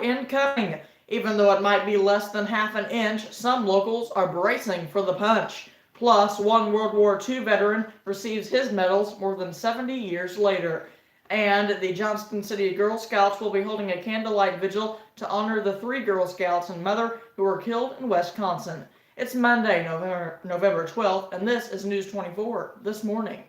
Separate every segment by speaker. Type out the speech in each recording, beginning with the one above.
Speaker 1: snow incoming. Even though it might be less than half an inch, some locals are bracing for the punch. Plus, one World War II veteran receives his medals more than 70 years later. And the Johnston City Girl Scouts will be holding a candlelight vigil to honor the three Girl Scouts and mother who were killed in Wisconsin. It's Monday, November 12th, and this is News 24 this morning.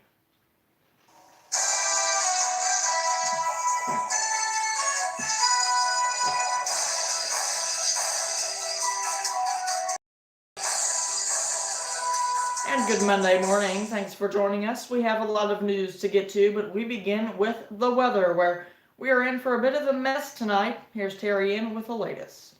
Speaker 1: And good Monday morning. Thanks for joining us. We have a lot of news to get to, but we begin with the weather, where we are in for a bit of a mess tonight. Here's Terry in with the latest.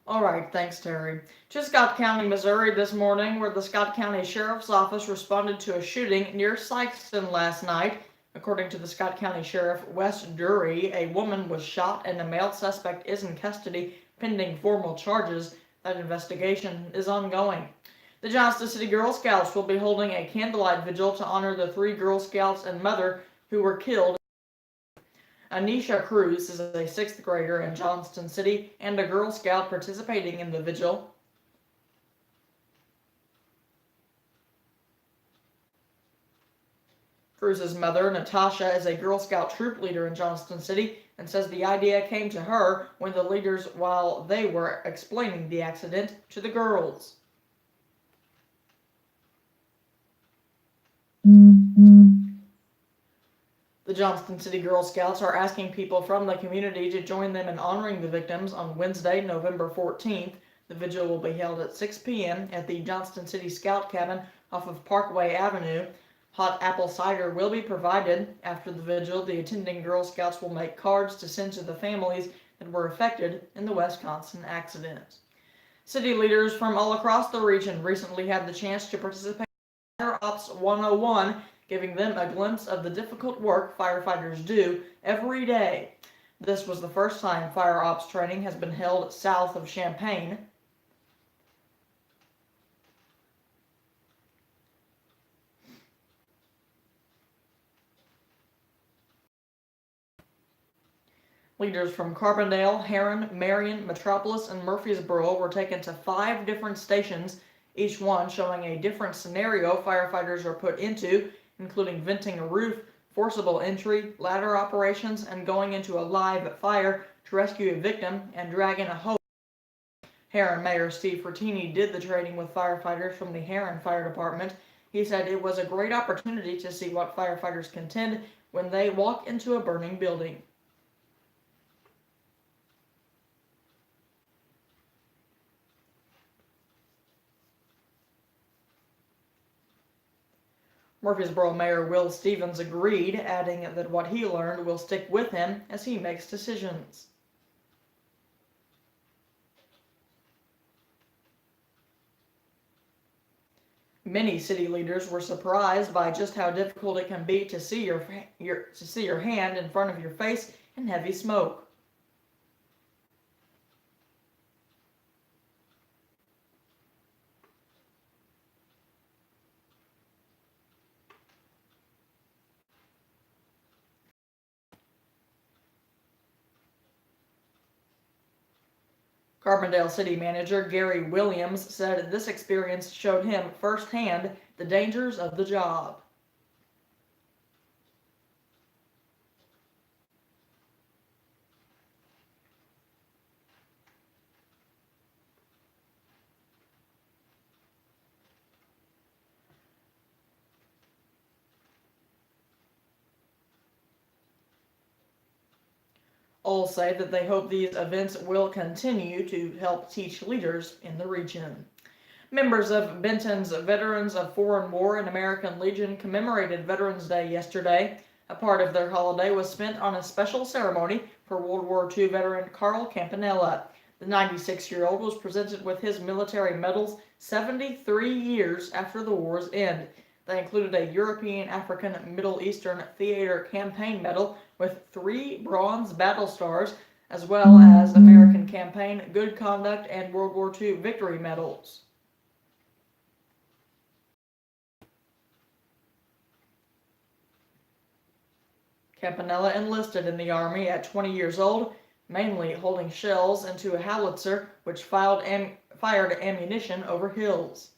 Speaker 1: All right, thanks, Terry. To Scott County, Missouri this morning, where the Scott County Sheriff's Office responded to a shooting near Sikeston last night. According to the Scott County Sheriff Wes Drury, a woman was shot and a male suspect is in custody pending formal charges. That investigation is ongoing. The Johnston City Girl Scouts will be holding a candlelight vigil to honor the three Girl Scouts and mother who were killed. Anisha Cruz is a sixth grader in Johnston City and a Girl Scout participating in the vigil. Cruz's mother, Natasha, is a Girl Scout troop leader in Johnston City and says the idea came to her when the leaders while they were explaining the accident to the girls. The Johnston City Girl Scouts are asking people from the community to join them in honoring the victims on Wednesday, November 14th. The vigil will be held at 6 p.m. at the Johnston City Scout Cabin off of Parkway Avenue. Hot apple cider will be provided. After the vigil, the attending Girl Scouts will make cards to send to the families that were affected in the Wisconsin accident. City leaders from all across the region recently had the chance to participate in Fire Ops 101, giving them a glimpse of the difficult work firefighters do every day. This was the first time fire ops training has been held south of Champaign. Leaders from Carbondale, Herrin, Marion, Metropolis, and Murfreesboro were taken to 5 different stations, each one showing a different scenario firefighters are put into, including venting a roof, forcible entry, ladder operations, and going into a live fire to rescue a victim and drag in a hose. Herrin Mayor Steve Frattini did the training with firefighters from the Herrin Fire Department. He said it was a great opportunity to see what firefighters contend when they walk into a burning building. Murfreesboro Mayor Will Stevens agreed, adding that what he learned will stick with him as he makes decisions. Many city leaders were surprised by just how difficult it can be to see your hand in front of your face in heavy smoke. Carbondale City Manager Gary Williams said this experience showed him firsthand the dangers of the job. All say that they hope these events will continue to help teach leaders in the region. Members of Benton's Veterans of Foreign War and American Legion commemorated Veterans Day yesterday. A part of their holiday was spent on a special ceremony for World War II veteran Carl Campanella. The 96-year-old was presented with his military medals 73 years after the war's end. They included a European, African, Middle Eastern Theater Campaign Medal with 3 bronze battle stars, as well as American Campaign, Good Conduct, and World War II Victory Medals. Campanella enlisted in the Army at 20 years old, mainly holding shells into a howitzer which fired ammunition over hills.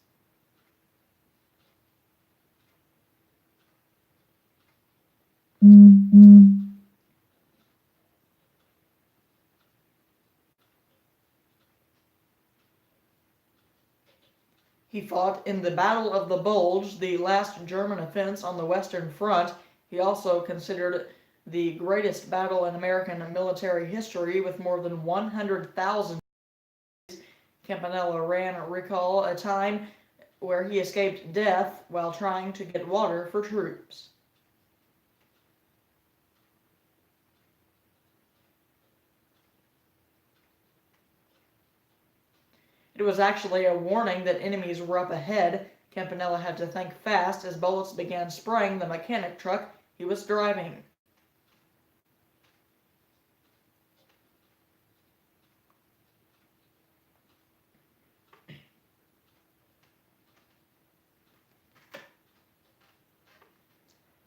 Speaker 1: He fought in the Battle of the Bulge, the last German offense on the Western Front. He also considered the greatest battle in American military history with more than 100,000. Campanella recall a time where he escaped death while trying to get water for troops. It was actually a warning that enemies were up ahead. Campanella had to think fast as bullets began spraying the mechanic truck he was driving.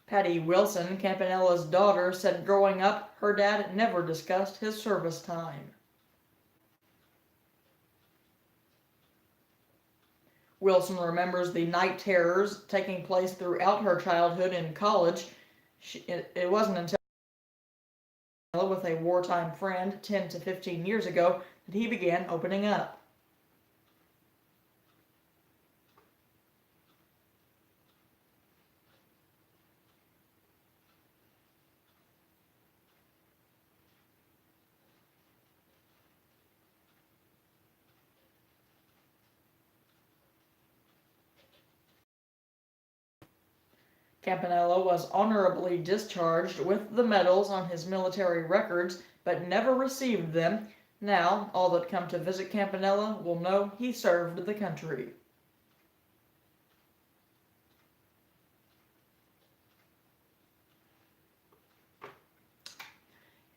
Speaker 1: Patty Wilson, Campanella's daughter, said growing up, her dad never discussed his service time. Wilson remembers the night terrors taking place throughout her childhood and college. It wasn't until with a wartime friend 10 to 15 years ago that he began opening up. Campanella was honorably discharged with the medals on his military records, but never received them. Now, all that come to visit Campanella will know he served the country.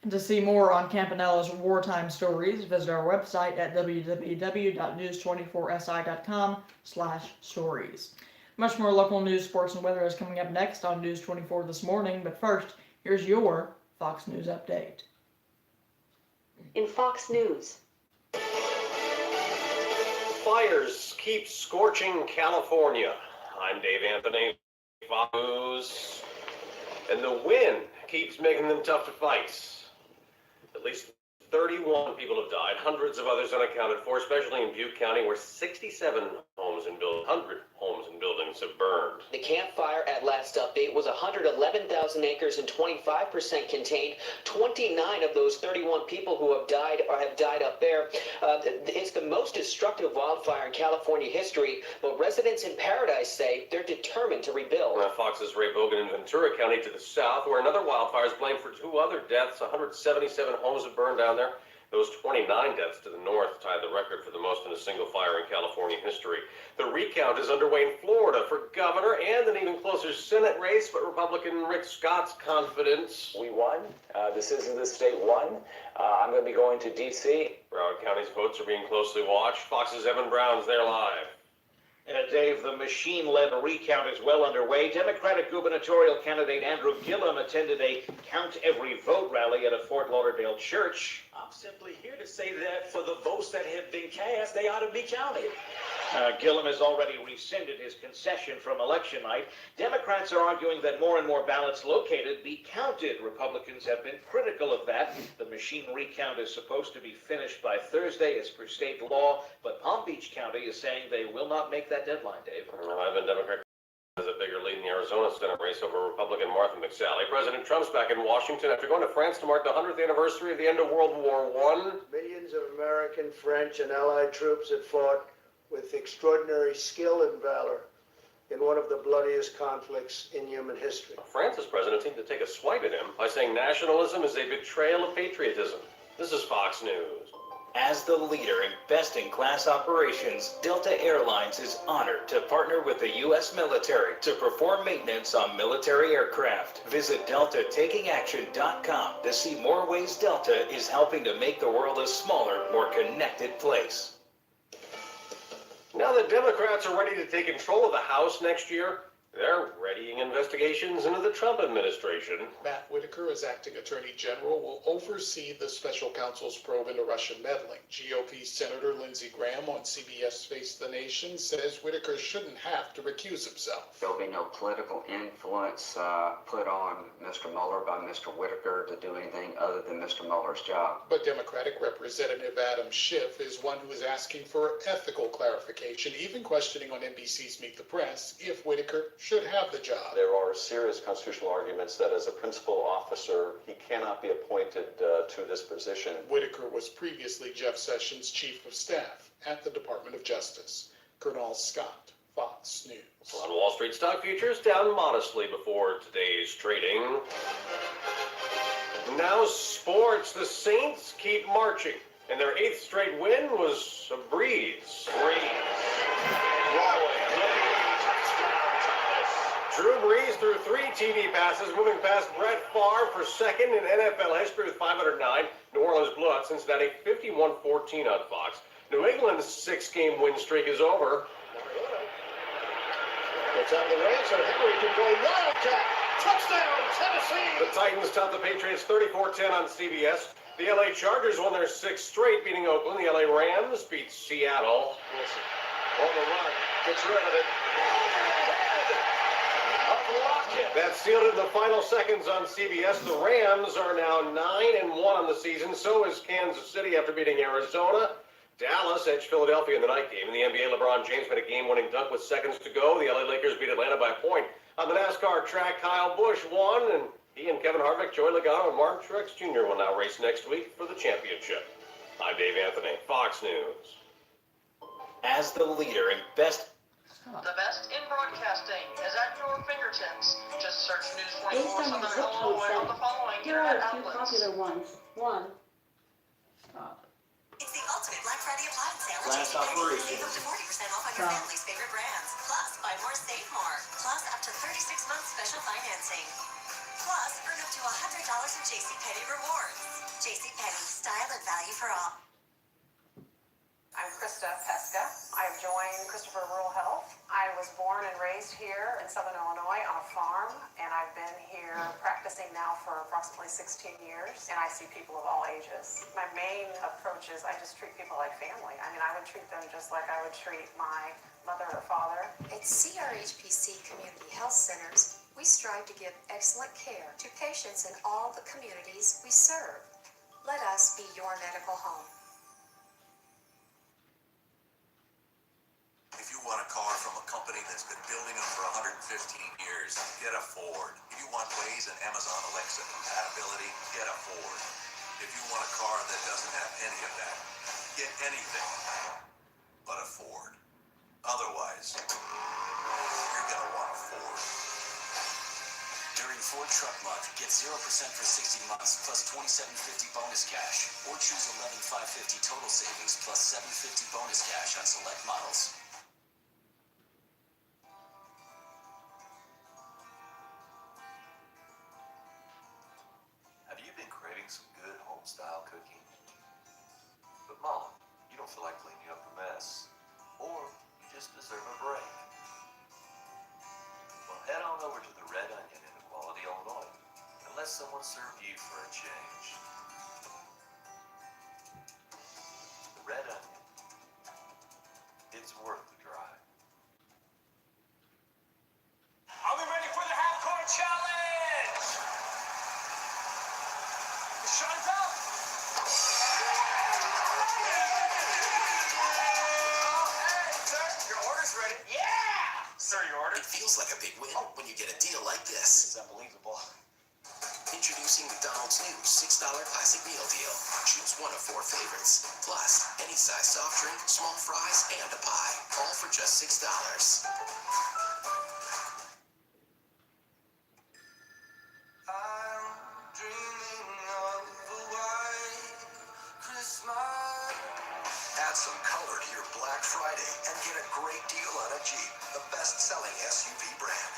Speaker 1: And to see more on Campanella's wartime stories, visit our website at www.news24si.com/stories. Much more local news, sports, and weather is coming up next on News 24 this morning, but first, here's your Fox News update.
Speaker 2: In Fox News.
Speaker 3: Fires keep scorching California. I'm Dave Anthony, Fox News. And the wind keeps making them tough to fight. At least 31 people have died, hundreds of others unaccounted for, especially in Butte County, where 67 homes and 100 homes and buildings have burned.
Speaker 4: The Camp Fire at last update was 111,000 acres and 25% contained. 29 of those 31 people who have died up there. It's the most destructive wildfire in California history, but residents in Paradise say they're determined to rebuild.
Speaker 3: Fox's Ray Bogan in Ventura County to the south, where another wildfire is blamed for 2 other deaths. 177 homes have burned down there. Those 29 deaths to the north tied the record for the most in a single fire in California history. The recount is underway in Florida for governor and an even closer Senate race, but Republican Rick Scott's confident.
Speaker 5: We won. This isn't the state won. I'm going to be going to D.C.
Speaker 3: Broward County's votes are being closely watched. Fox's Evan Brown's there live.
Speaker 6: Dave, the machine-led recount is well underway. Democratic gubernatorial candidate Andrew Gillum attended a Count Every Vote rally at a Fort Lauderdale church.
Speaker 7: I'm simply here to say that for the votes that have been cast, they ought to be counted.
Speaker 6: Gillum has already rescinded his concession from election night. Democrats are arguing that more and more ballots located be counted. Republicans have been critical of that. The machine recount is supposed to be finished by Thursday as per state law, but Palm Beach County is saying they will not make that deadline, Dave.
Speaker 3: Well, I've been Democrat has a bigger lead in the Arizona Senate race over Republican Martha McSally. President Trump's back in Washington after going to France to mark the 100th anniversary of the end of World War I.
Speaker 8: Millions of American, French, and Allied troops had fought with extraordinary skill and valor in one of the bloodiest conflicts in human history.
Speaker 3: France's president seemed to take a swipe at him by saying nationalism is a betrayal of patriotism. This is Fox News.
Speaker 9: As the leader in best-in-class operations, Delta Airlines is honored to partner with the U.S. military to perform maintenance on military aircraft. Visit deltatakingaction.com to see more ways Delta is helping to make the world a smaller, more connected place.
Speaker 3: Now that Democrats are ready to take control of the House next year, they're readying investigations into the Trump administration.
Speaker 10: Matt Whitaker, as acting attorney general, will oversee the special counsel's probe into Russian meddling. GOP Senator Lindsey Graham on CBS Face the Nation says Whitaker shouldn't have to recuse himself.
Speaker 11: There'll be no political influence put on Mr. Mueller by Mr. Whitaker to do anything other than Mr. Mueller's job.
Speaker 10: But Democratic Representative Adam Schiff is one who is asking for ethical clarification, even questioning on NBC's Meet the Press if Whitaker should have the job.
Speaker 12: There are serious constitutional arguments that as a principal officer, he cannot be appointed to this position.
Speaker 10: Whitaker was previously Jeff Sessions' chief of staff at the Department of Justice. Colonel Scott, Fox News.
Speaker 3: On Wall Street, stock futures down modestly before today's trading. Now sports, the Saints keep marching, and their 8th straight win was a breeze. Drew Brees threw 3 TD passes, moving past Brett Favre for second in NFL history with 509. New Orleans blew out Cincinnati 51-14 on Fox. New England's 6-game win streak is over.
Speaker 10: It's on the way, so Henry can go wildcat. Touchdown, Tennessee!
Speaker 3: The Titans topped the Patriots 34-10 on CBS. The LA Chargers won their 6th straight, beating Oakland. The LA Rams beat Seattle.
Speaker 10: Wilson on the run, gets rid of it.
Speaker 3: That sealed it in the final seconds on CBS. The Rams are now 9-1 on the season. So is Kansas City after beating Arizona. Dallas edged Philadelphia in the night game. In the NBA, LeBron James made a game-winning dunk with seconds to go. The LA Lakers beat Atlanta by a point. On the NASCAR track, Kyle Busch won, and he and Kevin Harvick, Joey Logano, and Mark Truex Jr. will now race next week for the championship. I'm Dave Anthony, Fox News.
Speaker 9: As the leader in
Speaker 1: The best in broadcasting is at your fingertips. Just search News
Speaker 13: Based
Speaker 1: 24
Speaker 13: on your
Speaker 1: Southern
Speaker 13: zip code
Speaker 1: Illinois on the
Speaker 13: set,
Speaker 1: following
Speaker 13: here are
Speaker 1: internet
Speaker 13: a few
Speaker 1: outlets.
Speaker 13: popular ones. 1.
Speaker 1: Stop.
Speaker 14: It's the ultimate Black Friday appliance sale.
Speaker 9: Class operation.
Speaker 14: Save up to 40% off on your family's favorite brands. Plus, buy more, save more. Plus, up to 36 months special financing. Plus, earn up to $100 in JCPenney rewards. JCPenney, style and value for all.
Speaker 15: I'm Krista Pesca. I've joined Christopher Rural Health. I was born and raised here in Southern Illinois on a farm, and I've been here practicing now for approximately 16 years, and I see people of all ages. My main approach is I just treat people like family. I mean, I would treat them just like I would treat my mother or father.
Speaker 16: At CRHPC Community Health Centers, we strive to give excellent care to patients in all the communities we serve. Let us be your medical home.
Speaker 17: If you want a car from a company that's been building them for 115 years, get a Ford. If you want Waze and Amazon Alexa compatibility, get a Ford. If you want a car that doesn't have any of that, get anything but a Ford. Otherwise, you're gonna want a Ford.
Speaker 18: During Ford Truck Month, get 0% for 60 months plus $27.50 bonus cash, or choose $11,550 total savings plus $750 bonus cash on select models.
Speaker 17: Have you been craving some good home-style cooking? But Mom, you don't feel like cleaning up the mess. Or you just deserve a break. Well, head on over to the Red Onion in Equality, Illinois, and let someone serve you for a change. The Red Onion. It's worth the drive.
Speaker 7: Are we ready for the half-court challenge? The shot is up.
Speaker 18: Hey, sir, your order's ready. Yeah! Sir, your order?
Speaker 19: It feels like a big
Speaker 18: $6 classic meal deal. Choose one of 4 favorites. Plus, any size soft drink, small fries, and a pie. All for just $6.
Speaker 17: Add some color to your Black Friday and get a great deal on a Jeep, the best-selling SUV brand.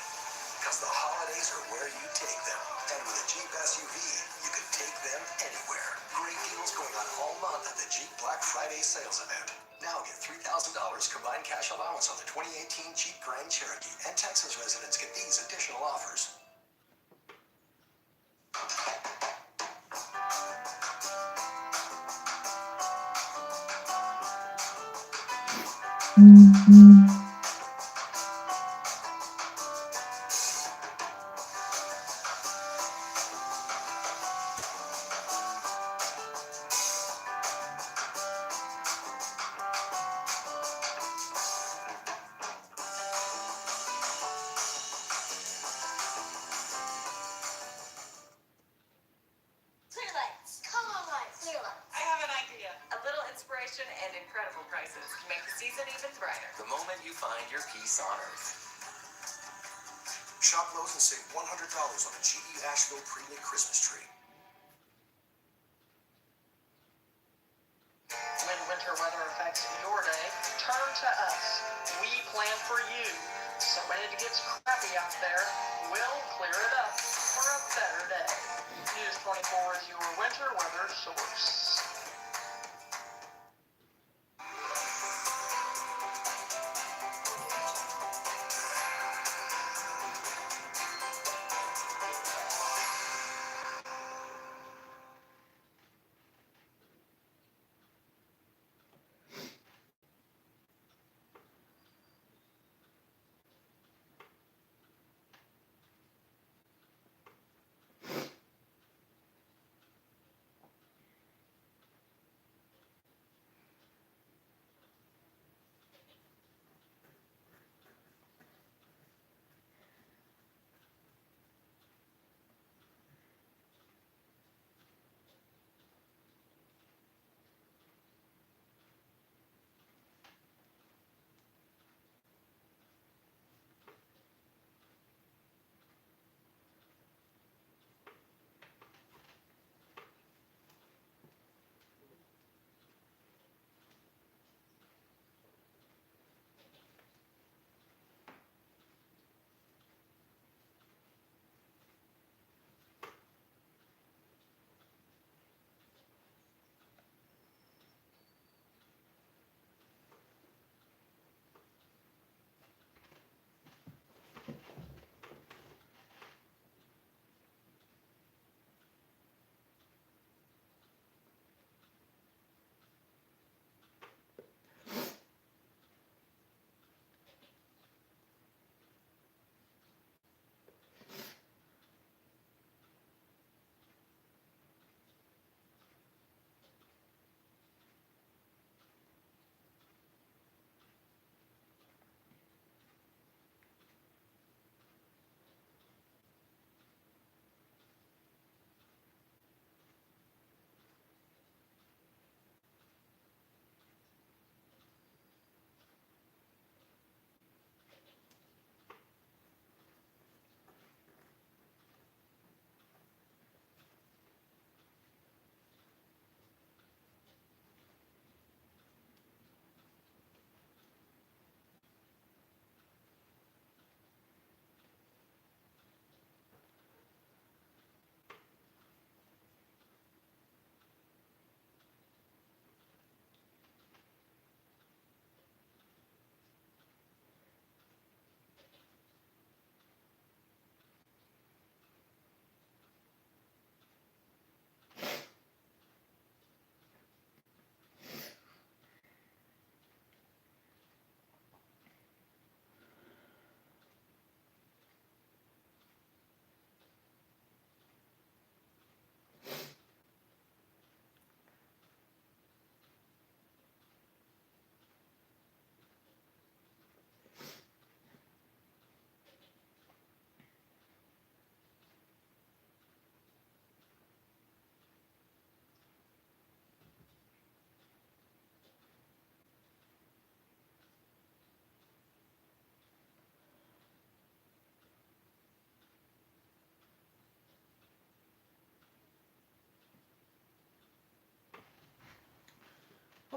Speaker 17: Because the holidays are where you take them. And with a Jeep SUV, you can take them anywhere. Great deals going on all month at the Jeep Black Friday sales event. Now get $3,000 combined cash allowance on the 2018 Jeep Grand Cherokee. And Texas residents get these additional offers.
Speaker 14: Clear lights. Come on, lights. Clear lights.
Speaker 13: I have an idea. A little inspiration and incredible prices can make the season even brighter.
Speaker 18: The moment you find your peace on Earth.
Speaker 17: Shop Lowe's and save $100 on a GE Asheville pre-lit Christmas tree.
Speaker 1: When winter weather affects your day, turn to us. We plan for you. So when it gets crappy out there, we'll clear it up for a better day. News 24 is your winter weather source.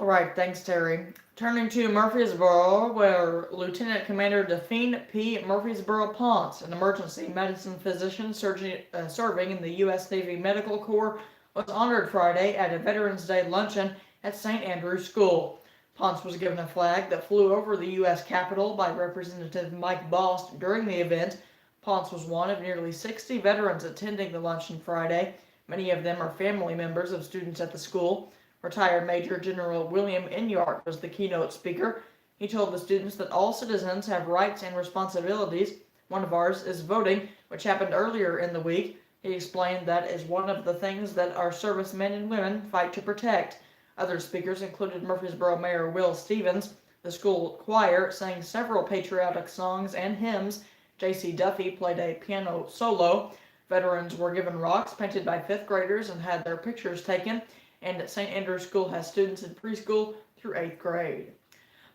Speaker 1: All right, thanks, Terry. Turning to Murfreesboro, where Lieutenant Commander Delphine P. Murfreesboro Ponce, an emergency medicine physician serving in the U.S. Navy Medical Corps, was honored Friday at a Veterans Day luncheon at St. Andrew's School. Ponce was given a flag that flew over the U.S. Capitol by Representative Mike Bost during the event. Ponce was one of nearly 60 veterans attending the luncheon Friday. Many of them are family members of students at the school. Retired Major General William Enyart was the keynote speaker. He told the students that all citizens have rights and responsibilities. One of ours is voting, which happened earlier in the week. He explained that is one of the things that our servicemen and women fight to protect. Other speakers included Murfreesboro Mayor Will Stevens. The school choir sang several patriotic songs and hymns. J.C. Duffy played a piano solo. Veterans were given rocks painted by 5th graders and had their pictures taken. And St. Andrew's School has students in preschool through 8th grade.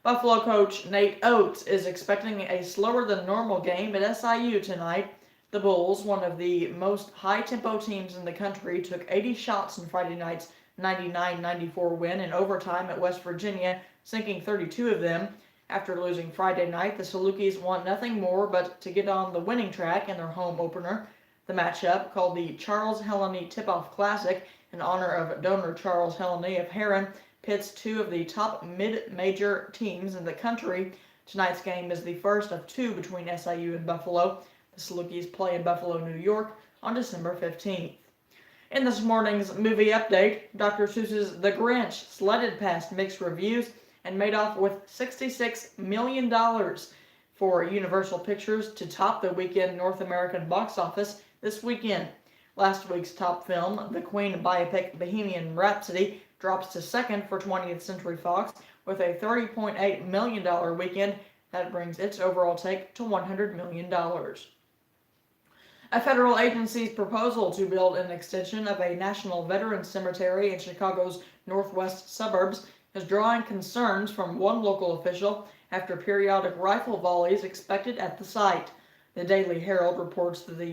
Speaker 1: Buffalo coach Nate Oates is expecting a slower than normal game at SIU tonight. The Bulls, one of the most high-tempo teams in the country, took 80 shots in Friday night's 99-94 win in overtime at West Virginia, sinking 32 of them. After losing Friday night, the Salukis want nothing more but to get on the winning track in their home opener. The matchup, called the Charles Heleny Tip-Off Classic, in honor of donor Charles Heleny of Herrin, pits two of the top mid-major teams in the country. Tonight's game is the first of two between SIU and Buffalo. The Salukis play in Buffalo, New York on December 15th. In this morning's movie update, Dr. Seuss's The Grinch sledded past mixed reviews and made off with $66 million for Universal Pictures to top the weekend North American box office this weekend. Last week's top film, the Queen biopic Bohemian Rhapsody, drops to second for 20th Century Fox with a $30.8 million weekend. That brings its overall take to $100 million. A federal agency's proposal to build an extension of a national veterans cemetery in Chicago's northwest suburbs is drawing concerns from one local official after periodic rifle volleys expected at the site. The Daily Herald reports that the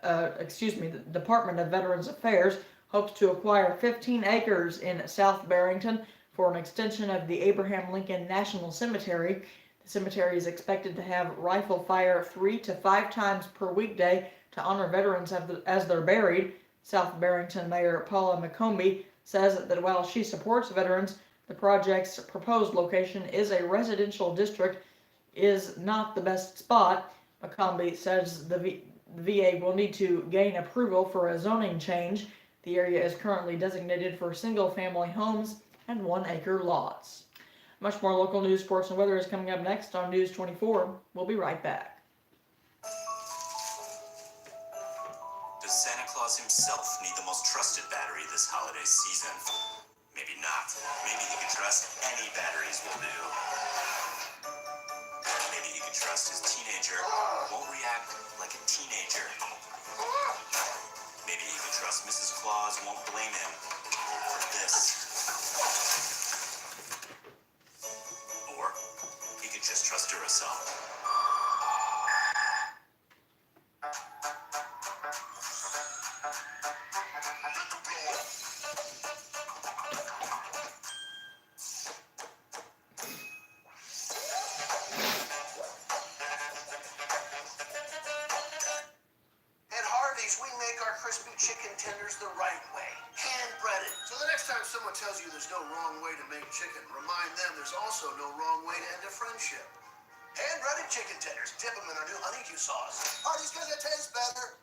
Speaker 1: the Department of Veterans Affairs hopes to acquire 15 acres in South Barrington for an extension of the Abraham Lincoln National Cemetery. The cemetery is expected to have rifle fire 3 to 5 times per weekday to honor veterans as they're buried. South Barrington Mayor Paula McCombie says that while she supports veterans, the project's proposed location is a residential district, is not the best spot. McCombie says the VA will need to gain approval for a zoning change. The area is currently designated for single-family homes and 1-acre lots. Much more local news, sports, and weather is coming up next on News 24. We'll be right back.
Speaker 18: Does Santa Claus himself need the most trusted battery this holiday season? Maybe not. Maybe he can trust any batteries will do. Maybe he can trust his teenager won't react like a teenager. Maybe he can trust Mrs. Claus won't blame him for this. Or he could just trust her herself.
Speaker 19: Chicken. Remind them there's also no wrong way to end a friendship. Hand-breaded chicken tenders. Dip them in our new honeydew sauce. Party's because it tastes better.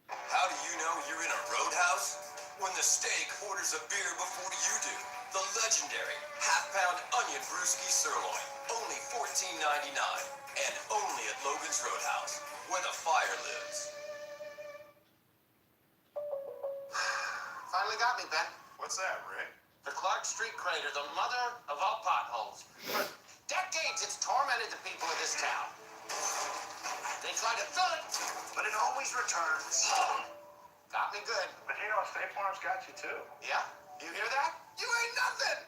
Speaker 17: How do you know you're in a roadhouse? When the steak orders a beer before you do. The legendary half-pound onion brewski sirloin. Only $14.99. And only at Logan's Roadhouse, where the fire lives.
Speaker 19: Finally got me, Ben. What's that, Rick? The Clark Street crater, the mother of all potholes. For decades, it's tormented the people of this town. They try to fill it, but it always returns. Got me good.
Speaker 20: But you know, State Farm's got you too.
Speaker 19: Yeah? You hear that? You ain't nothing!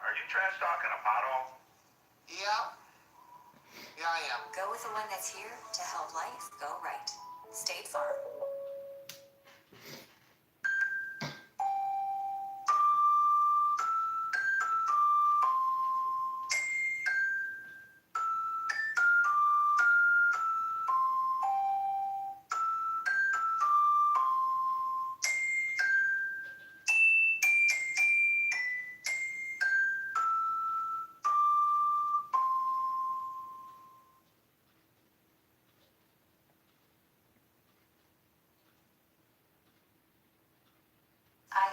Speaker 20: Are you trash talking a pothole?
Speaker 19: Yeah. Yeah, I am.
Speaker 14: Go with the one that's here to help life go right. State Farm.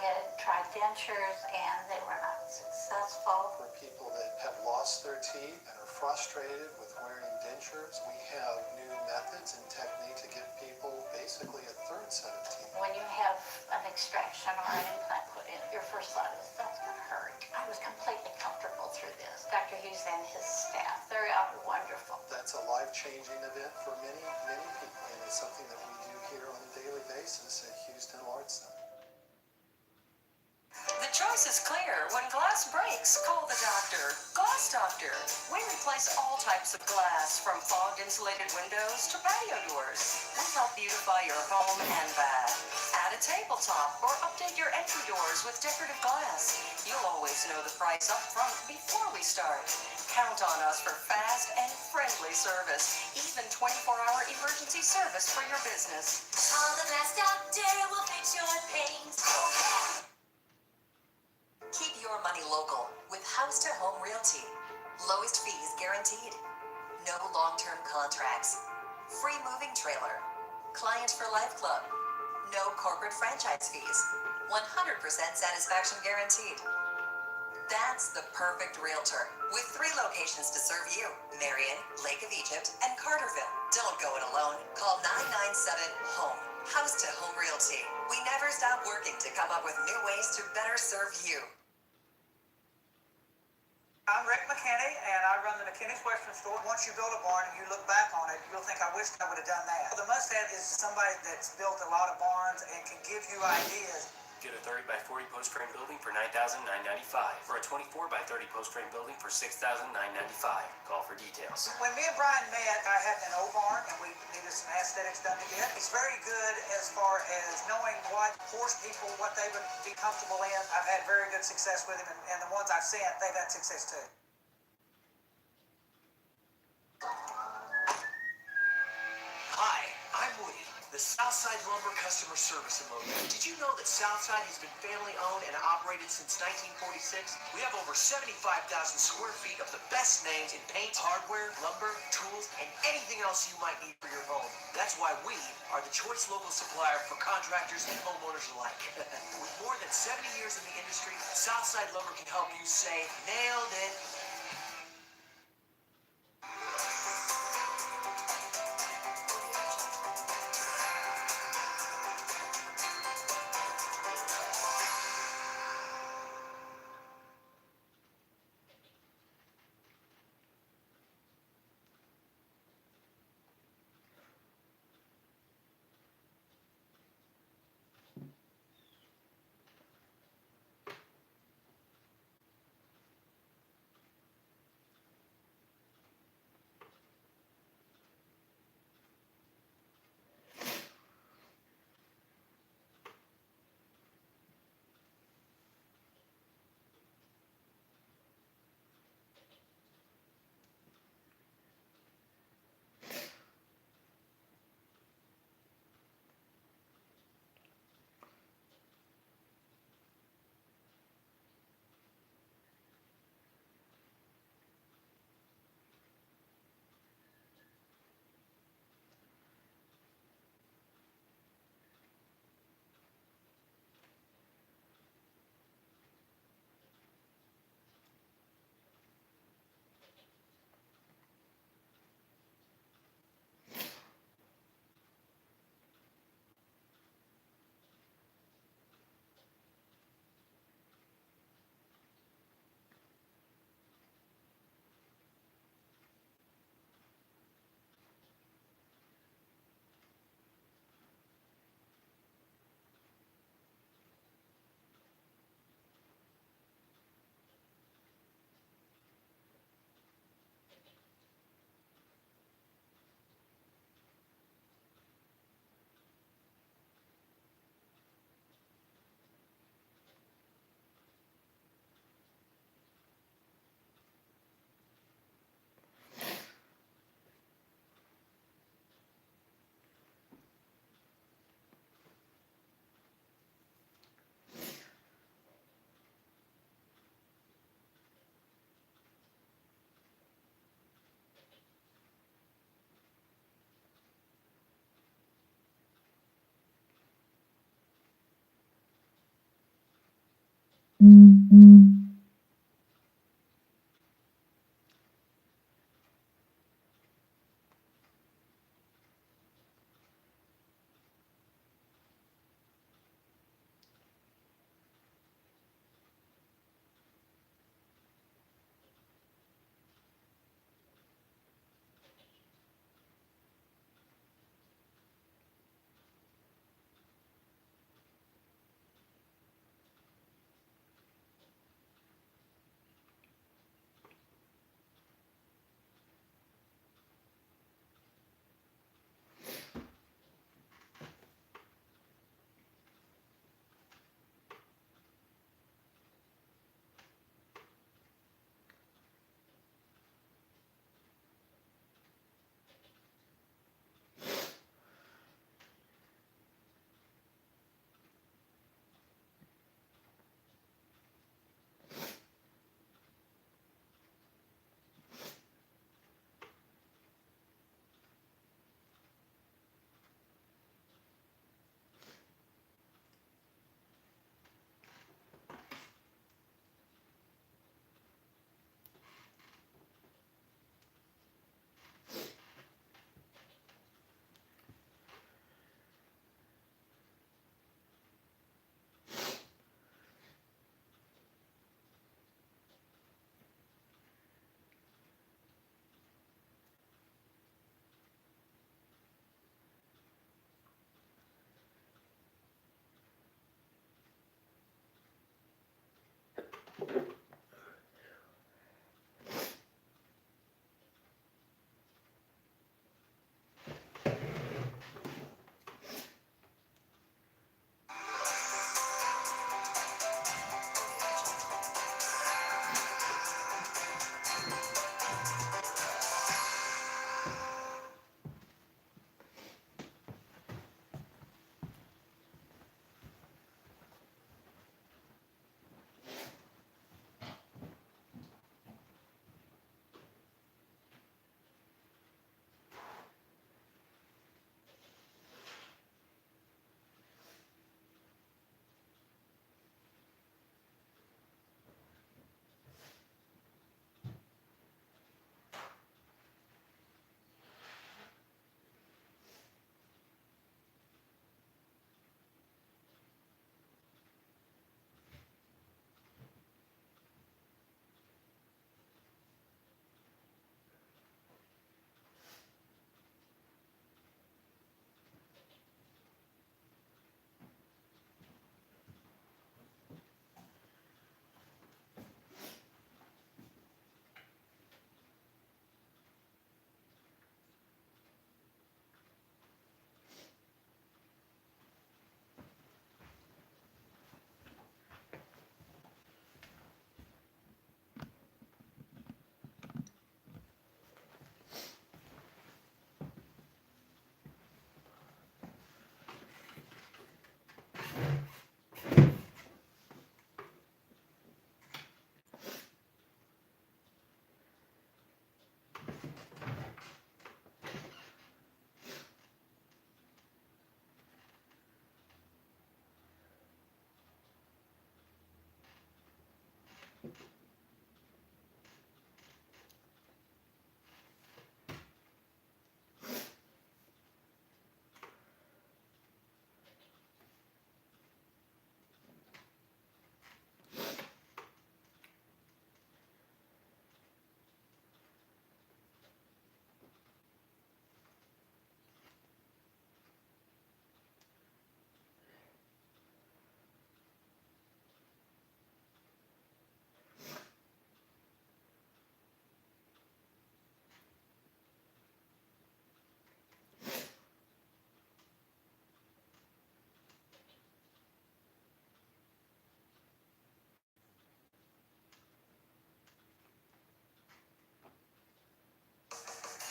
Speaker 21: had tried dentures and they were not successful.
Speaker 22: For people that have lost their teeth and are frustrated with wearing dentures, we have new methods and technique to give people basically a third set of teeth.
Speaker 21: When you have an extraction or an implant put in, your first thought is, that's going to hurt. I was completely comfortable through this. Dr. Hughes and his staff, they're wonderful.
Speaker 22: That's a life-changing event for many, many people, and it's something that we do here on a daily basis at Hughes Dental Arts Center.
Speaker 13: The choice is clear. When glass breaks, call the doctor. Glass Doctor. We replace all types of glass, from fogged insulated windows to patio doors. We help beautify your home and bath. Add a tabletop or update your entry doors with decorative glass. You'll always know the price up front before we start. Count on us for fast and friendly service, even 24-hour emergency service for your business.
Speaker 14: Call the Glass Doctor, we'll fix your pains. Keep your money local with House to Home Realty. Lowest fees guaranteed. No long-term contracts. Free moving trailer. Client for Life Club. No corporate franchise fees. 100% satisfaction guaranteed. That's the perfect realtor, with 3 locations to serve you: Marion, Lake of Egypt, and Carterville. Don't go it alone. Call 997-HOME. House to Home Realty. We never stop working to come up with new ways to better serve you.
Speaker 23: I'm Rick McKinney, and I run the McKinney's Western Store. Once you build a barn and you look back on it, you'll think, I wish I would have done that. The must-have is somebody that's built a lot of barns and can give you ideas.
Speaker 24: Get a 30 by 40 post frame building for $9,995, or a 24 by 30 post frame building for $6,995. Call for details.
Speaker 23: When me and Brian met, I had an old barn, and we needed some aesthetics done to it. He's very good as far as knowing what horse people, what they would be comfortable in. I've had very good success with him, and the ones I've sent, they've had success too.
Speaker 25: Hi, I'm Woody, the Southside Lumber Customer Service Emoji. Did you know that Southside has been family owned and operated since 1946? We have over 75,000 square feet of the best names in paint, hardware, lumber, tools, and anything else you might need for your home. That's why we are the choice local supplier for contractors and homeowners alike. With more than 70 years in the industry, Southside Lumber can help you say, nailed it.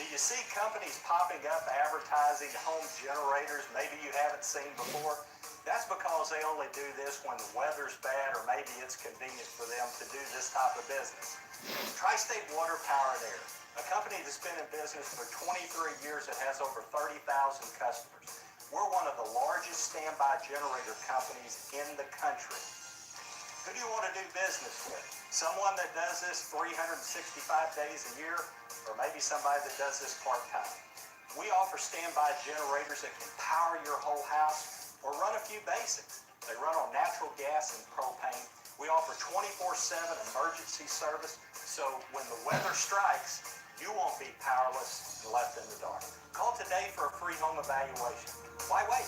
Speaker 2: Do you see companies popping up advertising home generators maybe you haven't seen before? That's because they only do this when the weather's bad or maybe it's convenient for them to do this type of business. Tri-State Water, Power and Air, a company that's been in business for 23 years and has over 30,000 customers. We're one of the largest standby generator companies in the country. Who do you want to do business with? Someone that does this 365 days a year, or maybe somebody that does this part-time? We offer standby generators that can power your whole house or run a few basics. They run on natural gas and propane. We offer 24/7 emergency service, so when the weather strikes, you won't be powerless and left in the dark. Call today for a free home evaluation. Why wait?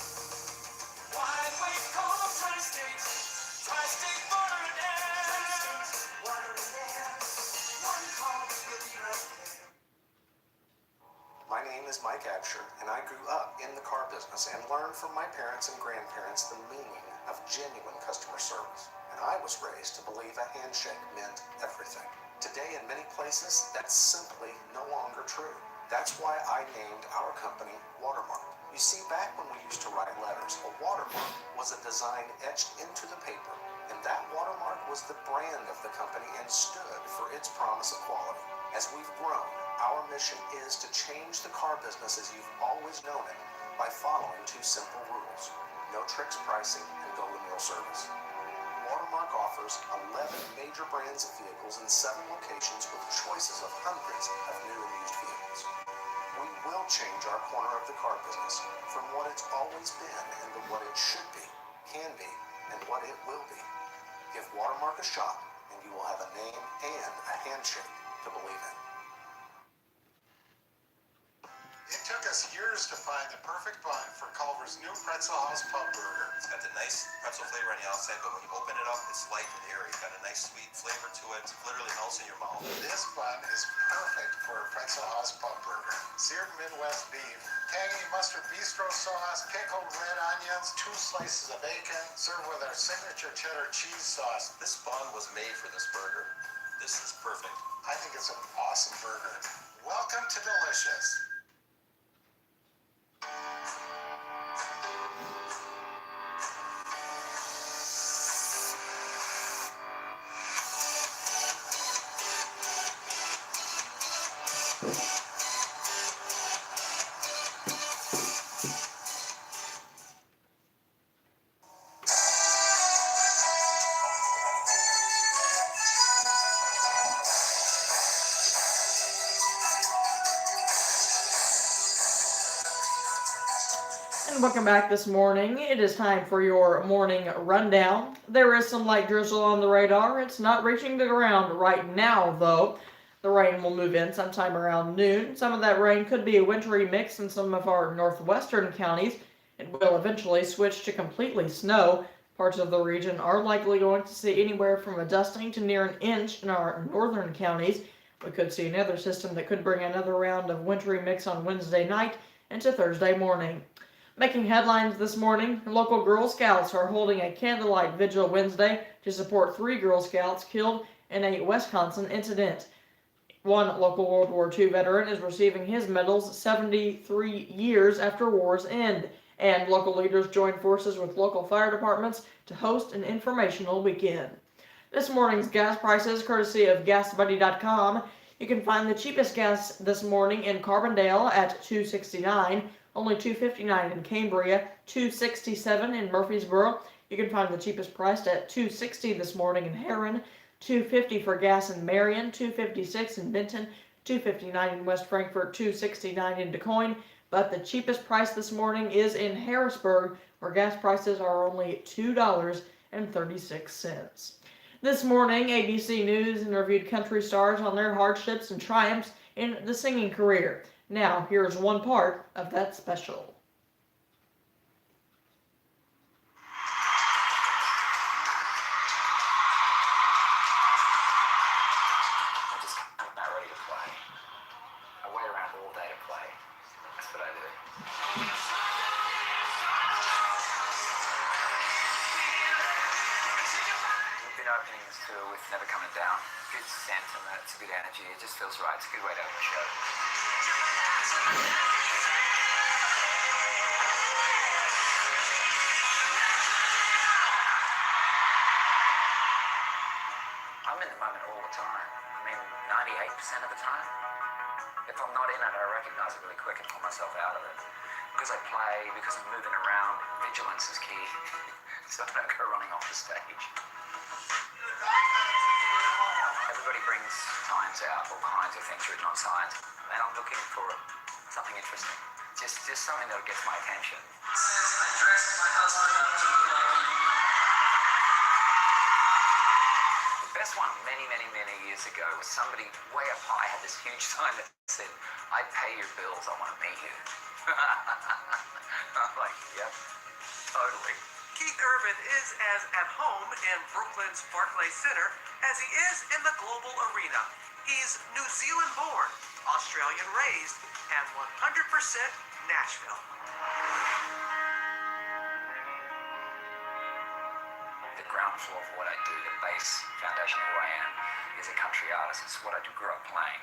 Speaker 4: Why wait? Call Tri-State. Tri-State Water and Air. Tri-State Water and Air. One call will be right there.
Speaker 5: My name is Mike Absher, and I grew up in the car business and learned from my parents and grandparents the meaning of genuine customer service. And I was raised to believe a handshake meant everything. Today, in many places, that's simply no longer true. That's why I named our company Watermark. You see, back when we used to write letters, a watermark was a design etched into the paper, and that watermark was the brand of the company and stood for its promise of quality. As we've grown, our mission is to change the car business as you've always known it by following two simple rules: no tricks pricing and golden rule service. Watermark offers 11 major brands of vehicles in 7 locations with choices of hundreds of new and used vehicles. We will change our corner of the car business from what it's always been into what it should be, can be, and what it will be. Give Watermark a shot, and you will have a name and a handshake to believe in.
Speaker 22: It took us years to find the perfect bun for Culver's new Pretzel House Pub Burger.
Speaker 17: It's got the nice pretzel flavor on the outside, but when you open it up, it's light and airy. It's got a nice sweet flavor to it. It literally melts in your mouth.
Speaker 22: This bun is perfect for a Pretzel House Pub Burger. Seared Midwest beef, tangy mustard bistro sauce, pickled red onions, 2 slices of bacon, served with our signature cheddar cheese sauce.
Speaker 17: This bun was made for this burger. This is perfect.
Speaker 22: I think it's an awesome burger. Welcome to Delicious.
Speaker 1: And welcome back this morning. It is time for your morning rundown. There is some light drizzle on the radar. It's not reaching the ground right now, though. The rain will move in sometime around noon. Some of that rain could be a wintry mix in some of our northwestern counties. It will eventually switch to completely snow. Parts of the region are likely going to see anywhere from a dusting to near an inch in our northern counties. We could see another system that could bring another round of wintry mix on Wednesday night into Thursday morning. Making headlines this morning, local Girl Scouts are holding a candlelight vigil Wednesday to support 3 Girl Scouts killed in a Wisconsin incident. One local World War II veteran is receiving his medals 73 years after war's end, and local leaders join forces with local fire departments to host an informational weekend. This morning's gas prices, courtesy of GasBuddy.com. You can find the cheapest gas this morning in Carbondale at $2.69. Only $2.59 in Cambria, $2.67 in Murfreesboro. You can find the cheapest priced at $2.60 this morning in Herrin, $2.50 for gas in Marion, $2.56 in Benton, $2.59 in West Frankfort, $2.69 in DuQuoin. But the cheapest price this morning is in Harrisburg, where gas prices are only $2.36. This morning, ABC News interviewed country stars on their hardships and triumphs in the singing career. Now, here's one part of that special.
Speaker 6: I'm not ready to play. I wait around all day to play. That's what I do. We've been opening this tour with Never Coming Down. Good sentiment, it's a good energy, it just feels right. It's a good way to open a show. I'm in the moment all the time. I mean, 98% of the time. If I'm not in it, I recognize it really quick and pull myself out of it. Because I play, because I'm moving around, vigilance is key. So I don't go running off the stage. brings signs out, all kinds of things written on signs, and I'm looking for something interesting. Just something that'll get my attention. The best one many years ago was somebody way up high had this huge sign that said, "I pay your bills, I want to meet you." I'm like, yep, totally.
Speaker 3: Keith Urban is as at home in Brooklyn's Barclays Center as he is in the global arena. He's New Zealand born, Australian raised, and 100% Nashville.
Speaker 6: The ground floor of what I do, the base foundation of who I am, is a country artist. It's what I grew up playing.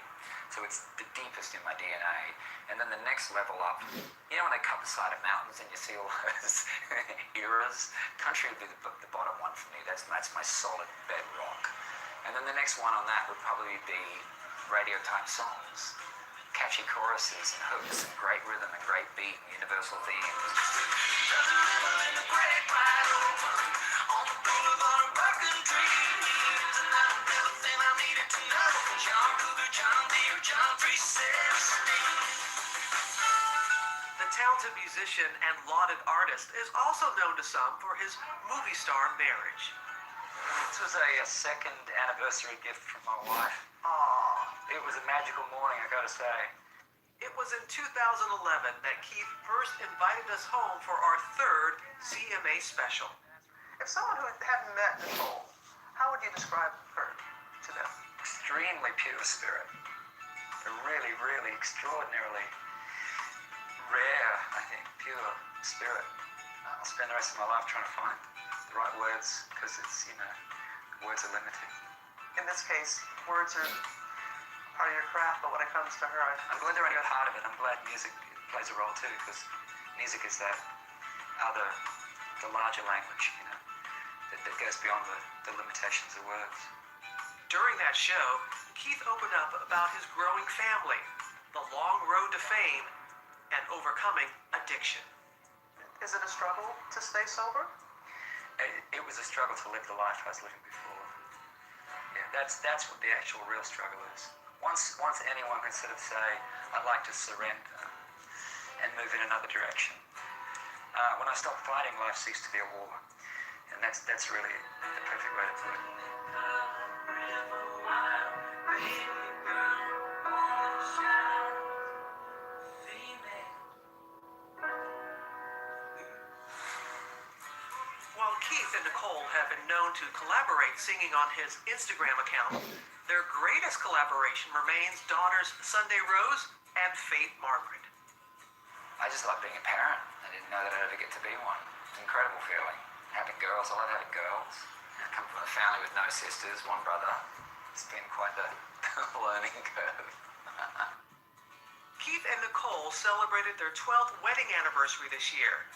Speaker 6: So it's the deepest in my DNA. And then the next level up, you know when they cut the side of mountains and you see all those eras? Country would be the bottom one for me. That's my solid bedrock. And then the next one on that would probably be radio type songs. Catchy choruses and hooks and great rhythm and great beat and universal themes.
Speaker 3: The talented musician and lauded artist is also known to some for his movie star marriage.
Speaker 6: This was a second anniversary gift from my wife.
Speaker 3: Aww.
Speaker 6: It was a magical morning, I gotta say.
Speaker 3: It was in 2011 that Keith first invited us home for our third CMA special. If someone who hadn't met Nicole, how would you describe her to them?
Speaker 6: Extremely pure spirit. A really, really extraordinarily rare, I think, pure spirit. I'll spend the rest of my life trying to find the right words, because it's, words are limited.
Speaker 3: In this case, words are part of your craft, but when it comes to her,
Speaker 6: I'm glad they're at the heart of it. I'm glad music plays a role too, because music is that the larger language, that goes beyond the limitations of words.
Speaker 3: During that show, Keith opened up about his growing family, the long road to fame, and overcoming addiction. Is it a struggle to stay sober?
Speaker 6: It was a struggle to live the life I was living before. Yeah, that's what the actual real struggle is. Once anyone can sort of say, I'd like to surrender and move in another direction. When I stop fighting, life ceased to be a war. And that's really the perfect way to put it.
Speaker 3: While Keith and Nicole have been known to collaborate singing on his Instagram account, their greatest collaboration remains daughters Sunday Rose and Faith Margaret.
Speaker 6: I just love being a parent. I didn't know that I'd ever get to be one. It's an incredible feeling. Having girls, I love having girls. I come from a family with no sisters, one brother. It's been quite the learning curve.
Speaker 3: Keith and Nicole celebrated their 12th wedding anniversary this year.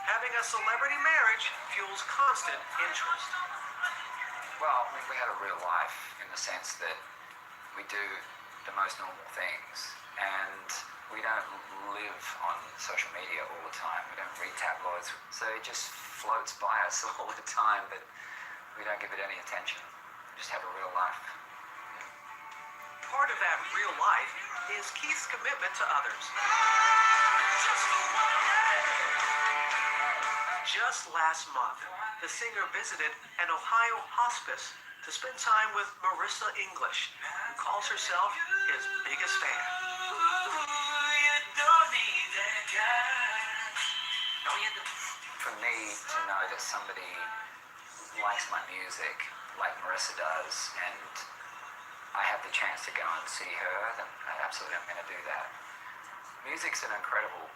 Speaker 3: Having a celebrity marriage fuels constant interest.
Speaker 6: Well, we have a real life in the sense that we do the most normal things, and we don't live on social media all the time. We don't read tabloids, so it just floats by us all the time, but we don't give it any attention. We just have a real life.
Speaker 3: Part of that real life is Keith's commitment to others. Just last month, the singer visited an Ohio hospice to spend time with Marissa English, who calls herself his biggest fan.
Speaker 6: For me to know that somebody likes my music like Marissa does, and I have the chance to go and see her, then I absolutely am going to do that. Music's an incredible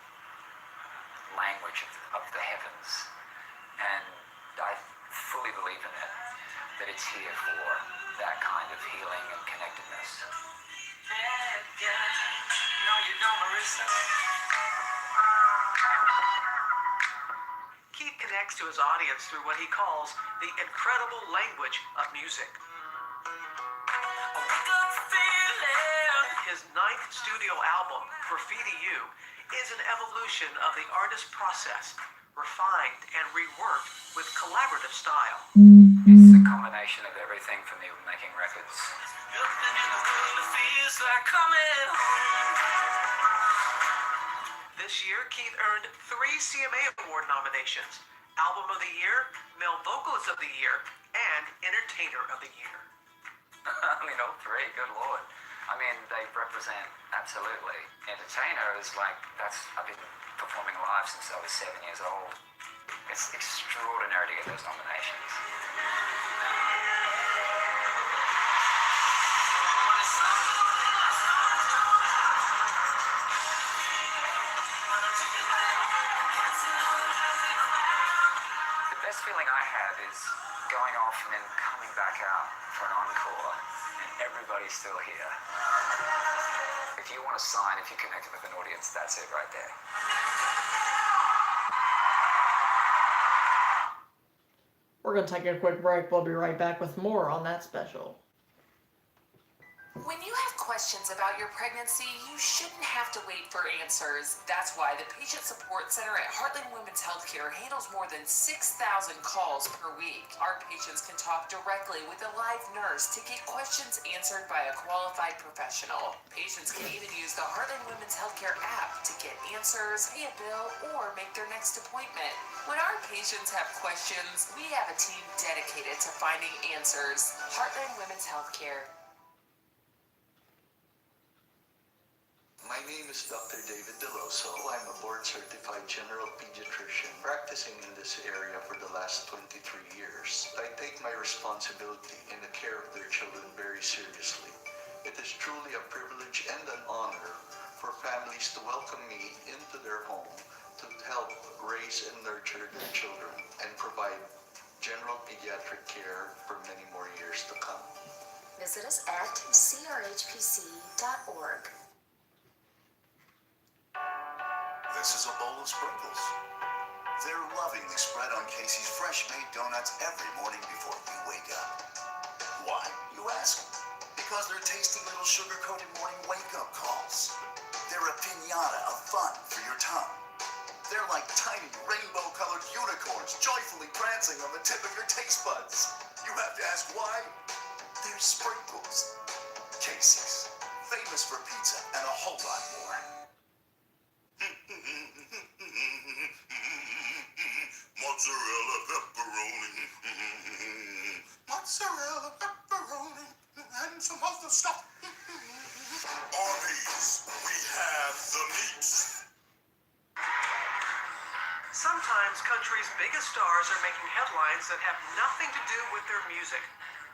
Speaker 6: language of the heavens, and I fully believe in it, that it's here for that kind of healing and connectedness.
Speaker 3: Keith connects to his audience through what he calls the incredible language of music. His 9th studio album, Graffiti You, is an evolution of the artist's process, refined and reworked with collaborative style.
Speaker 6: It's a combination combination of everything for me making records.
Speaker 3: This year, Keith earned 3 CMA Award nominations: Album of the Year, Male Vocalist of the Year, and Entertainer of the Year.
Speaker 6: I mean, all 3, good lord. I mean, they represent absolutely. Entertainer is like, I've been performing live since I was 7 years old. It's extraordinary to get those nominations. The best feeling I have is going off and then coming back out for an encore, and everybody's still here. If you want to sign, if you're connected with an audience, that's it right there.
Speaker 1: We're going to take a quick break. We'll be right back with more on that special.
Speaker 8: When you have questions about your pregnancy, you shouldn't have to wait for answers. That's why the Patient Support Center at Heartland Women's Healthcare handles more than 6,000 calls per week. Our patients can talk directly with a live nurse to get questions answered by a qualified professional. Patients can even use the Heartland Women's Healthcare app to get answers, pay a bill, or make their next appointment. When our patients have questions, we have a team dedicated to finding answers. Heartland Women's Healthcare.
Speaker 9: My name is Dr. David Deloso. I'm a board-certified general pediatrician practicing in this area for the last 23 years. I take my responsibility in the care of their children very seriously. It is truly a privilege and an honor for families to welcome me into their home to help raise and nurture their children and provide general pediatric care for many more years to come.
Speaker 16: Visit us at crhpc.org.
Speaker 10: This is a bowl of sprinkles. They're lovingly spread on Casey's fresh-made donuts every morning before you wake up. Why, you ask? Because they're tasty little sugar-coated morning wake-up calls. They're a piñata of fun for your tongue. They're like tiny rainbow-colored unicorns joyfully prancing on the tip of your taste buds. You have to ask why? They're sprinkles. Casey's, famous for pizza and a whole lot more. Mozzarella, pepperoni, mozzarella, pepperoni, and some other stuff. Arby's, we have the meat.
Speaker 3: Sometimes country's biggest stars are making headlines that have nothing to do with their music.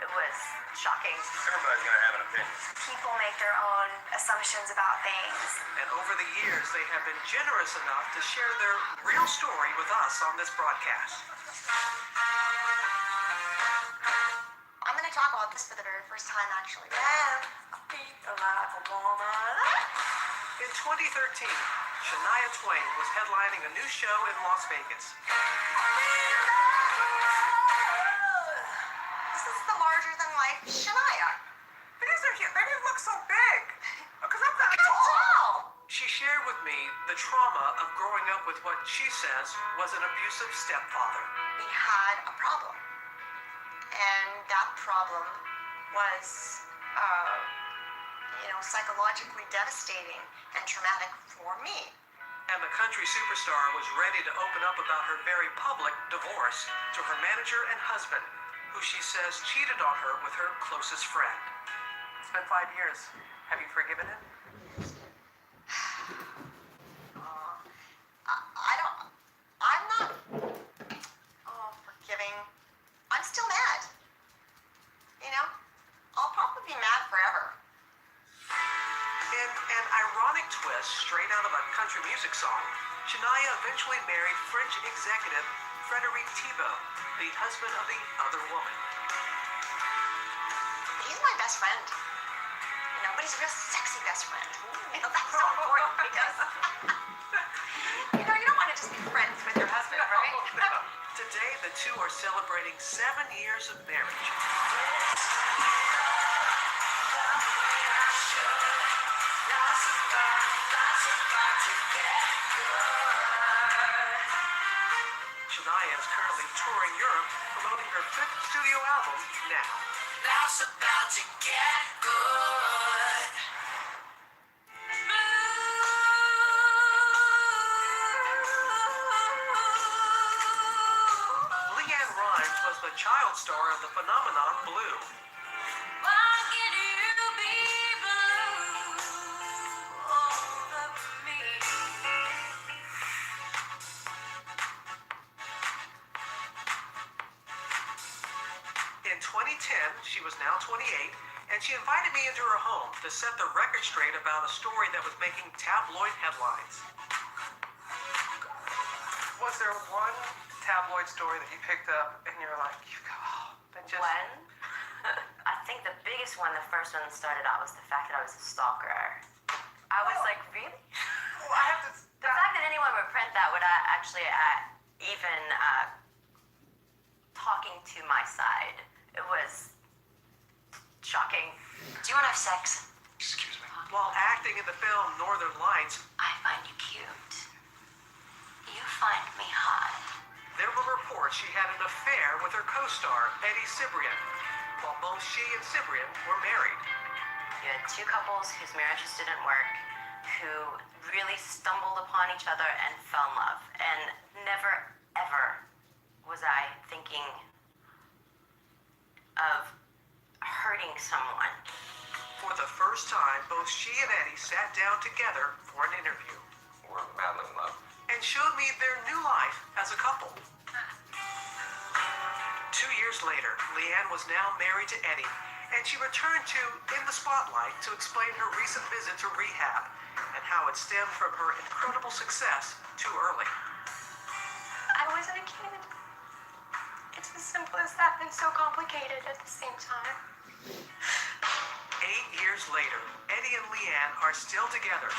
Speaker 11: It was shocking.
Speaker 20: Everybody's gonna have an opinion.
Speaker 11: People make their own assumptions about things.
Speaker 3: And over the years, they have been generous enough to share their real story with us on this broadcast.
Speaker 11: I'm going to talk about this for the very first time, actually.
Speaker 3: In 2013, Shania Twain was headlining a new show in Las Vegas.
Speaker 11: This is the larger-than-life Shania. They didn't look so big. Because I'm not tall.
Speaker 3: She shared with me the trauma of growing up with what she says was an abusive stepfather.
Speaker 11: We had a problem. And that problem was, psychologically devastating and traumatic for me.
Speaker 3: And the country superstar was ready to open up about her very public divorce to her manager and husband, who she says cheated on her with her closest friend. It's been 5 years. Have you forgiven him?
Speaker 11: I'm not forgiving. I'm still mad. I'll probably be mad forever.
Speaker 3: In an ironic twist straight out of a country music song, Shania eventually married French executive Frédéric Thibault, the husband of the other woman.
Speaker 11: He's my best friend. But he's a real sexy best friend. That's so important because, you don't want to just be friends with your husband, right?
Speaker 3: No. Today, the two are celebrating 7 years of marriage. Shania is currently touring Europe promoting her fifth studio album now.
Speaker 4: Life's about to get good.
Speaker 3: LeAnn Rimes was the child star of the phenomenon Blue.
Speaker 4: Why can you be blue over me?
Speaker 3: In 2010, she was now 28, and she invited me into her home to set the record straight about a story that was making tabloid headlines. Was there one tabloid story that you picked up and you're like, that just...
Speaker 7: One? I think the biggest one, the first one that started out, was the fact that I was a stalker. I was like, really?
Speaker 3: Well, I have to...
Speaker 7: The fact that anyone would print that would actually even talking to my side, it was shocking.
Speaker 11: Do you want to have sex?
Speaker 3: Excuse me. While acting in the film Northern Lights,
Speaker 11: I find you cute. You find me hot.
Speaker 3: there were reports she had an affair with her co-star, Eddie Cibrian, while both she and Cibrian were married.
Speaker 7: You had two couples whose marriages didn't work, who really stumbled upon each other and fell in love. And never, ever was I thinking of hurting someone.
Speaker 3: For the first time, both she and Eddie sat down together for an interview.
Speaker 6: We're madly in love.
Speaker 3: And showed me their new life as a couple. 2 years later, LeAnn was now married to Eddie, and she returned to In the Spotlight to explain her recent visit to rehab and how it stemmed from her incredible success too early.
Speaker 11: I wasn't a kid. It's as simple as that and so complicated at the same time.
Speaker 3: 8 years later, Eddie and LeAnn are still together.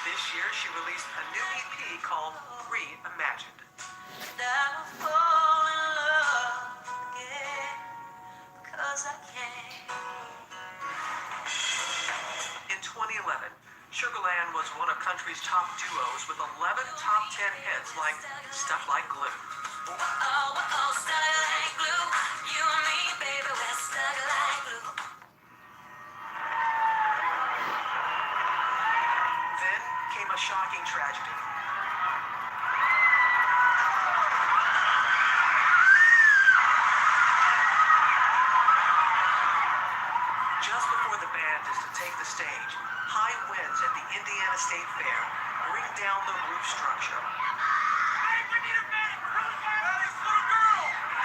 Speaker 3: This year, she released a new EP called Reimagined.
Speaker 4: Now I fall in love again, 'cause I can.
Speaker 3: In 2011, Sugarland was one of country's top duos with 11 top 10 hits like Stuck Like Glue.
Speaker 4: Oh, stuck like glue. You and me, baby, we're stuck like glue.
Speaker 3: Then came a shocking tragedy. Just before the band is to take the stage, high winds at the Indiana State Fair bring down the roof structure,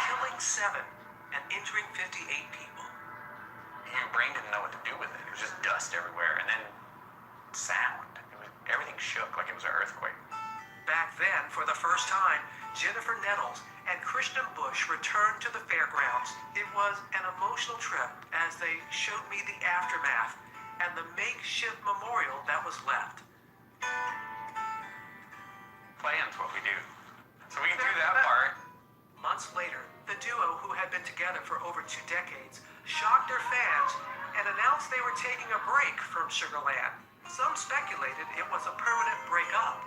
Speaker 3: killing 7 and injuring 58 people.
Speaker 6: Your brain didn't know what to do with it. It was just dust everywhere, and then sound. Everything shook like it was an earthquake.
Speaker 3: Back then, for the first time, Jennifer Nettles and Christian Bush returned to the fairgrounds. It was an emotional trip as they showed me the aftermath and the makeshift memorial that was left.
Speaker 6: Playing's what we do. So we can do that part.
Speaker 3: Months later, the duo, who had been together for over 2 decades, shocked their fans and announced they were taking a break from Sugarland. Some speculated it was a permanent breakup.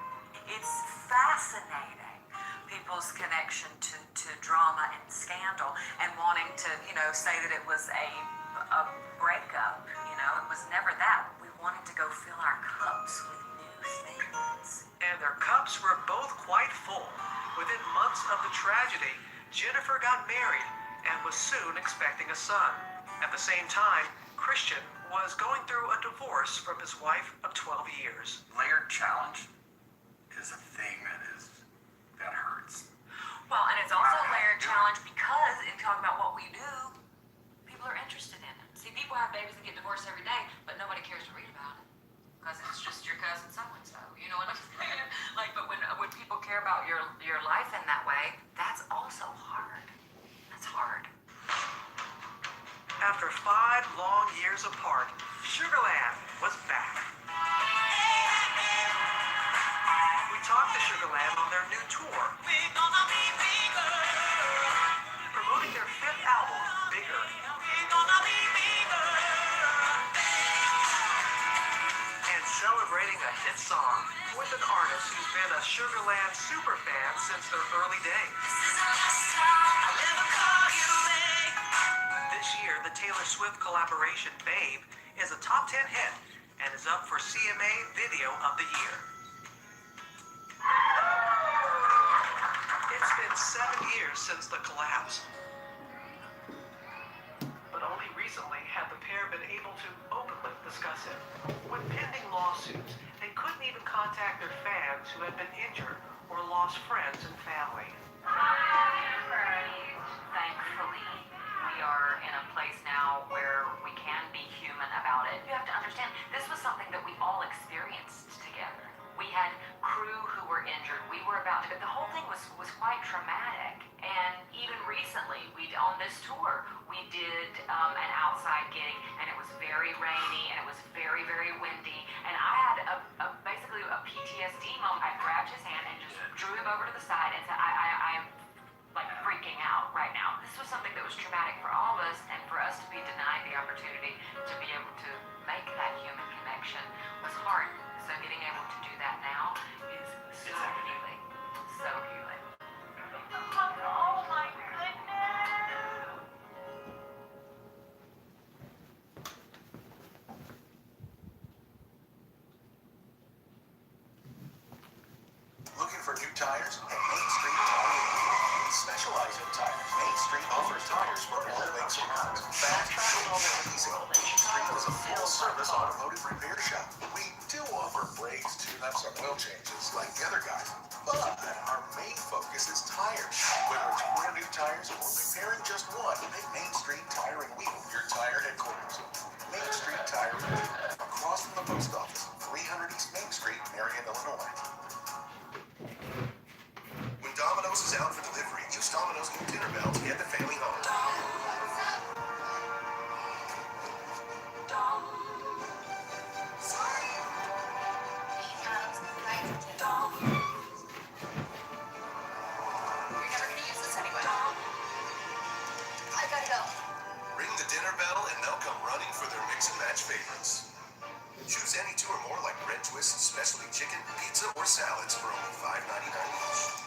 Speaker 12: It's fascinating, people's connection to drama and scandal, and wanting to, say that it was a breakup. It was never that. We wanted to go fill our cups with new things.
Speaker 3: And their cups were both quite full. Within months of the tragedy, Jennifer got married and was soon expecting a son. At the same time, Christian was going through a divorce from his wife of 12 years.
Speaker 15: Layered challenge is a thing that hurts.
Speaker 12: Well, and it's also a layered challenge because in talking about what we do, people are interested in it. See, people have babies and get divorced every day, but nobody cares to read about it because it's just your cousin so-and-so. You know what I'm saying? But when people care about your life in that way, that's also hard. That's hard.
Speaker 3: After 5 long years apart, Sugarland was back. We talked to Sugarland on their new tour, promoting their 5th album, Bigger. And celebrating a hit song. with an artist who's been a Sugarland superfan since their early days. This year, the Taylor Swift collaboration, Babe, is a top 10 hit and is up for CMA Video of the Year. It's been 7 years since the collapse, but only recently have the pair been able to openly discuss it. With pending lawsuits, they couldn't even contact their fans who had been injured or lost friends and family.
Speaker 12: Thankfully, we are in a place now where we can be human about it. You have to understand, this was something that we all experienced together. We had crew who were injured. We were about to, the whole thing was quite traumatic. And even recently, on this tour, we did an outside gig, and it was very rainy, and it was very, very windy. And I had basically a PTSD moment. I grabbed his hand and just drew him over to the side and said, I'm like freaking out right now. This was something that was traumatic for all of us, and for us to be denied the opportunity to be able to make that human connection was hard. So getting able to do that now is so healing. So healing. Oh my goodness.
Speaker 10: Looking for new tires? At Main Street Tire. We specialize in tires. Main Street offers tires for all makes and models. Fast track and all that easy. Main Street is a full-service automotive repair shop. We do offer brakes, tune-ups, and oil changes like the other guys. But our main focus is tires. Whether it's 4 new tires or repairing just one, make Main Street Tire and Wheel your tire headquarters. Main Street Tire and Wheel, across from the post office, 300 East Main Street, Marion, Illinois. When Domino's is out for delivery, use Domino's new dinner bell to get the family home. Ring the dinner bell and they'll come running for their mix and match favorites. Choose any 2 or more like bread twists, specialty chicken, pizza, or salads for only $5.99 each.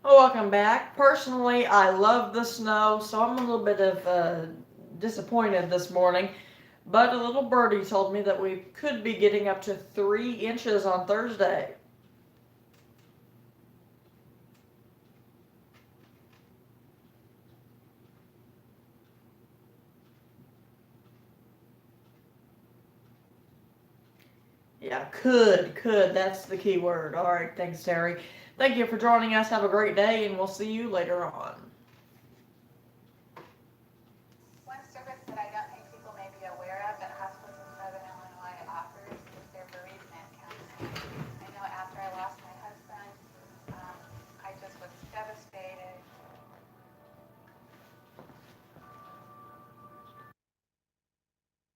Speaker 1: Oh, welcome back. Personally, I love the snow, so I'm a little bit of disappointed this morning. But a little birdie told me that we could be getting up to 3 inches on Thursday. Yeah, could. That's the key word. All right, thanks, Terry. Thank you for joining us. Have a great day, and we'll see you later on.